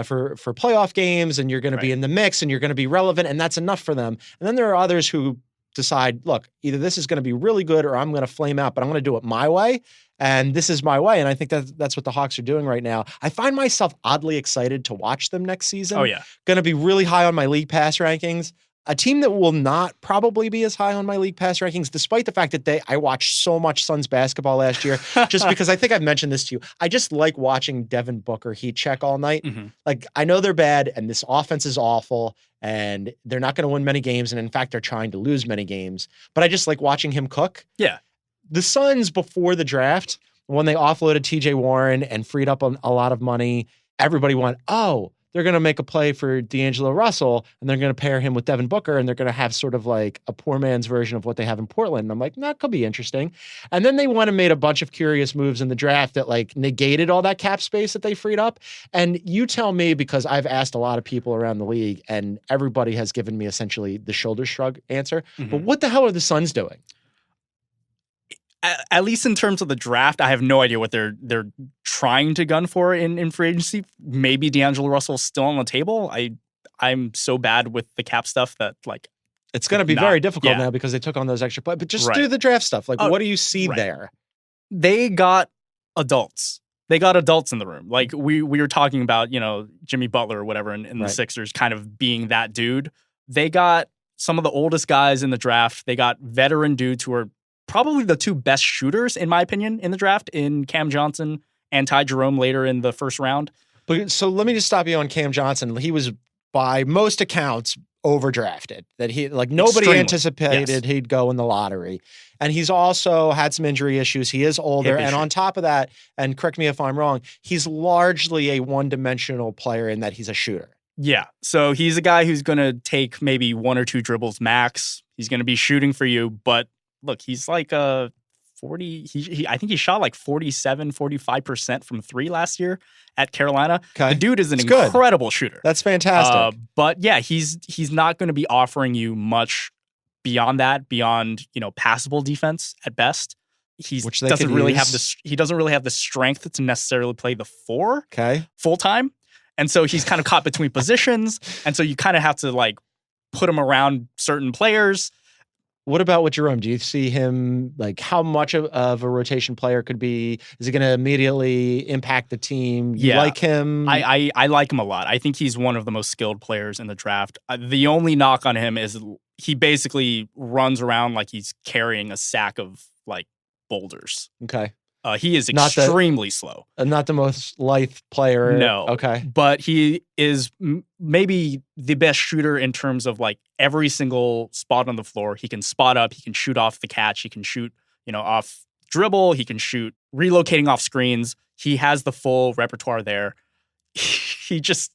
for playoff games, and you're going to be in the mix, and you're going to be relevant, and that's enough for them. And then there are others who decide, look, either this is going to be really good or I'm going to flame out, but I'm going to do it my way. And this is my way. And I think that's what the Hawks are doing right now. I find myself oddly excited to watch them next season. Oh, yeah. Going to be really high on my league pass rankings. A team that will not probably be as high on my league pass rankings, despite the fact that I watched so much Suns basketball last year, just because I think I've mentioned this to you. I just like watching Devin Booker heat check all night. Mm-hmm. Like, I know they're bad and this offense is awful and they're not going to win many games. And in fact, they're trying to lose many games. But I just like watching him cook. Yeah. The Suns before the draft, when they offloaded TJ Warren and freed up a lot of money, everybody went, oh, they're going to make a play for D'Angelo Russell and they're going to pair him with Devin Booker and they're going to have sort of like a poor man's version of what they have in Portland. And I'm like, that could be interesting. And then they went and made a bunch of curious moves in the draft that like negated all that cap space that they freed up. And you tell me, because I've asked a lot of people around the league and everybody has given me essentially the shoulder shrug answer. Mm-hmm. But what the hell are the Suns doing? At least in terms of the draft, I have no idea what they're trying to gun for in free agency. Maybe D'Angelo Russell's still on the table. I'm so bad with the cap stuff that like it's going to be very difficult now because they took on those extra players. But just do the draft stuff. Like, what do you see there? They got adults. They got adults in the room. Like we were talking about, Jimmy Butler or whatever in the Sixers kind of being that dude. They got some of the oldest guys in the draft. They got veteran dudes who are probably the two best shooters, in my opinion, in the draft, in Cam Johnson and Ty Jerome later in the first round. But so let me just stop you on Cam Johnson. He was, by most accounts, overdrafted. That nobody anticipated he'd go in the lottery. And he's also had some injury issues. He is older. And on top of that, and correct me if I'm wrong, he's largely a one-dimensional player in that he's a shooter. Yeah. So he's a guy who's going to take maybe one or two dribbles max. He's going to be shooting for you, but look, he's like 40. I think he shot like 45% from three last year at Carolina. Okay. The dude is an incredible shooter. That's fantastic. But yeah, he's not going to be offering you much beyond that, beyond passable defense at best. He doesn't really have the strength to necessarily play the four full time, and so he's kind of caught between positions, and so you kind of have to like put him around certain players. What about with Jerome? Do you see him, like, how much of a rotation player could be? Is he going to immediately impact the team? You like him? I like him a lot. I think he's one of the most skilled players in the draft. The only knock on him is he basically runs around like he's carrying a sack of, like, boulders. Okay. He is extremely slow. Not the most lithe player. No. Okay. But he is maybe the best shooter in terms of like every single spot on the floor. He can spot up. He can shoot off the catch. He can shoot, off dribble. He can shoot relocating off screens. He has the full repertoire there. He just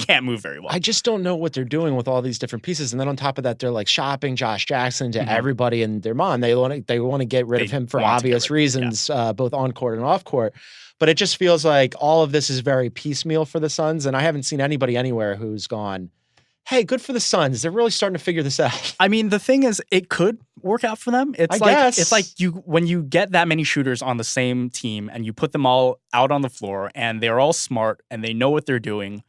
can't move very well. I just don't know what they're doing with all these different pieces. And then on top of that, they're like shopping Josh Jackson to everybody and their mom. They want to get rid of him for obvious reasons, both on court and off court. But it just feels like all of this is very piecemeal for the Suns. And I haven't seen anybody anywhere who's gone, hey, good for the Suns. They're really starting to figure this out. I mean, the thing is, it could work out for them. It's like when you get that many shooters on the same team and you put them all out on the floor and they're all smart and they know what they're doing.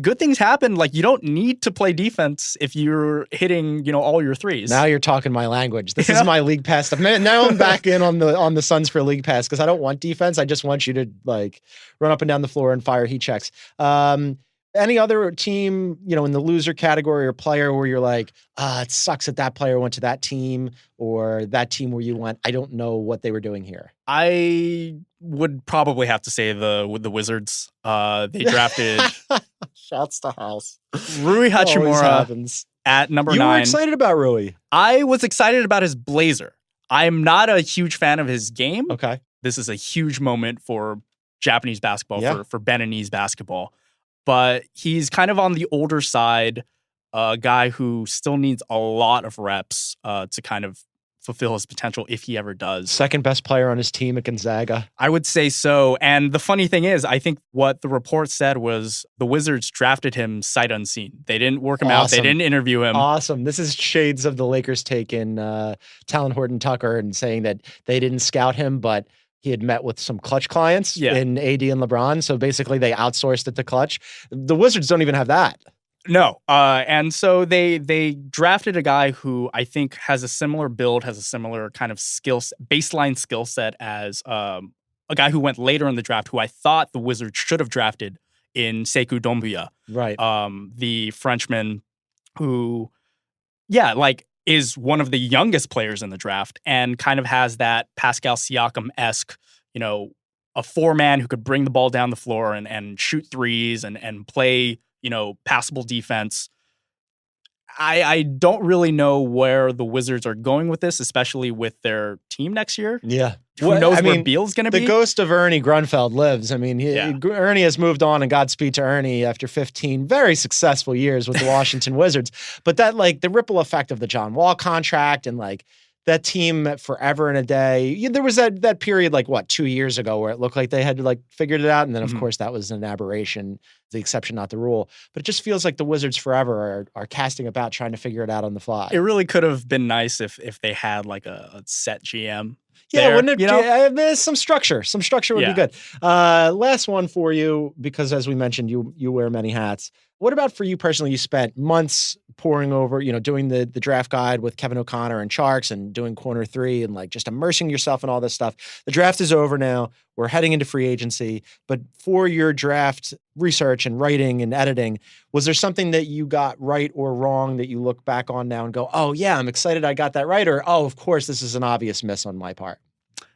Good things happen. Like, you don't need to play defense if you're hitting, all your threes. Now you're talking my language. This is my league pass stuff. Now I'm back in on the Suns for league pass because I don't want defense. I just want you to like run up and down the floor and fire heat checks. Any other team, in the loser category or player where you're like, it sucks that player went to that team, or that team where you went, I don't know what they were doing here? I would probably have to say the Wizards. They drafted Shouts to House. Rui Hachimura at number 9. You were excited about Rui. I was excited about his blazer. I'm not a huge fan of his game. Okay. This is a huge moment for Japanese basketball, for Beninese basketball. But he's kind of on the older side, a guy who still needs a lot of reps to kind of fulfill his potential if he ever does. Second best player on his team at Gonzaga. I would say so. And the funny thing is, I think what the report said was the Wizards drafted him sight unseen. They didn't work him out. They didn't interview him. Awesome. This is shades of the Lakers take in Talon Horton-Tucker and saying that they didn't scout him, but he had met with some Clutch clients in AD and LeBron. So basically they outsourced it to Clutch. The Wizards don't even have that. No. And so they drafted a guy who I think has a similar build, has a similar kind of baseline skill set as a guy who went later in the draft, who I thought the Wizards should have drafted in Sekou Doumbouya. Right. The Frenchman who, is one of the youngest players in the draft and kind of has that Pascal Siakam-esque, a four-man who could bring the ball down the floor and shoot threes and play, passable defense. I don't really know where the Wizards are going with this, especially with their team next year. Yeah. Who knows where Beal's going to be? The ghost of Ernie Grunfeld lives. I mean, Ernie has moved on, and Godspeed to Ernie after 15 very successful years with the Washington Wizards. But that, the ripple effect of the John Wall contract and, that team forever and a day. There was that period, 2 years ago where it looked like they had, figured it out. And then, of course, that was an aberration, the exception, not the rule. But it just feels like the Wizards forever are casting about trying to figure it out on the fly. It really could have been nice if they had, a set GM. Yeah, wouldn't it? There's some structure. Some structure would be good. Last one for you, because as we mentioned, you wear many hats. What about for you personally? You spent months poring over, doing the draft guide with Kevin O'Connor and Sharks and doing Corner 3 and just immersing yourself in all this stuff. The draft is over now. We're heading into free agency. But for your draft research and writing and editing, was there something that you got right or wrong that you look back on now and go, oh, yeah, I'm excited I got that right? Or, oh, of course, this is an obvious miss on my part?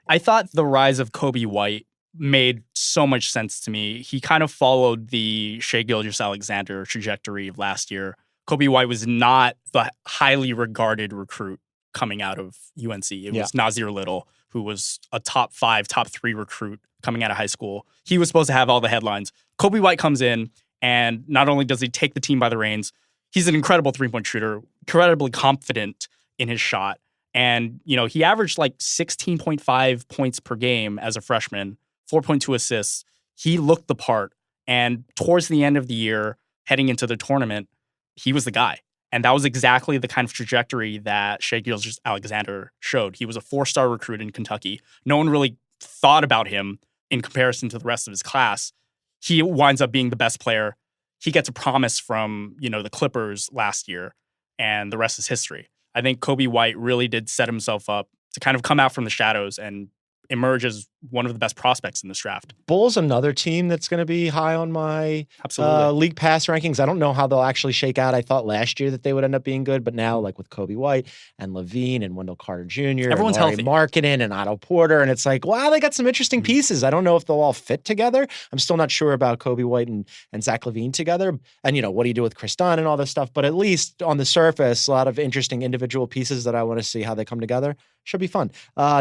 I thought the rise of Kobe White made so much sense to me. He kind of followed the Shai Gilgeous-Alexander trajectory of last year. Kobe White was not the highly regarded recruit coming out of UNC. It was Nasir Little, who was a top 5, top 3 recruit coming out of high school. He was supposed to have all the headlines. Kobe White comes in, and not only does he take the team by the reins, he's an incredible three-point shooter, incredibly confident in his shot. And, he averaged 16.5 points per game as a freshman, 4.2 assists. He looked the part. And towards the end of the year, heading into the tournament, he was the guy. And that was exactly the kind of trajectory that Shai Gilgeous-Alexander showed. He was a 4-star recruit in Kentucky. No one really thought about him in comparison to the rest of his class. He winds up being the best player. He gets a promise from, the Clippers last year, and the rest is history. I think Kobe White really did set himself up to kind of come out from the shadows and emerge as one of the best prospects in this draft. Bulls, another team that's going to be high on my league pass rankings. I don't know how they'll actually shake out. I thought last year that they would end up being good, but now with Kobe White and Levine and Wendell Carter Jr. Everyone's and healthy. Markkanen and Otto Porter, and it's wow, they got some interesting pieces. I don't know if they'll all fit together. I'm still not sure about Kobe White and Zach LaVine together. And, what do you do with Chris Dunn and all this stuff? But at least on the surface, a lot of interesting individual pieces that I want to see how they come together. Should be fun.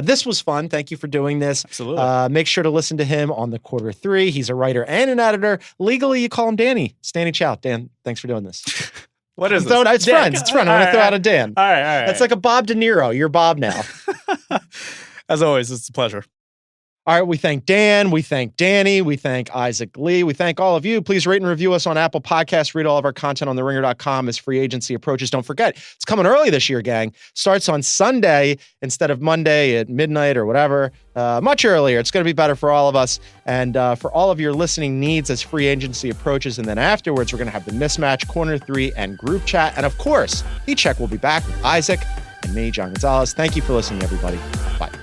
This was fun. Thank you for doing this. Absolutely. Make sure to listen to him on the Quarter 3. He's a writer and an editor. Legally, you call him Danny. It's Danny Chau. Dan, thanks for doing this. What is this? It's Dan. friends. It's friends. I'm going to throw out a Dan. All right. That's like a Bob De Niro. You're Bob now. As always, it's a pleasure. All right, we thank Dan, we thank Danny, we thank Isaac Lee, we thank all of you. Please rate and review us on Apple Podcasts. Read all of our content on theringer.com as free agency approaches. Don't forget, it's coming early this year, gang. Starts on Sunday instead of Monday at midnight or whatever. Much earlier. It's going to be better for all of us and for all of your listening needs as free agency approaches. And then afterwards, we're going to have the Mismatch, Corner 3, and Group Chat. And of course, E-Check will be back with Isaac and me, John Gonzalez. Thank you for listening, everybody. Bye.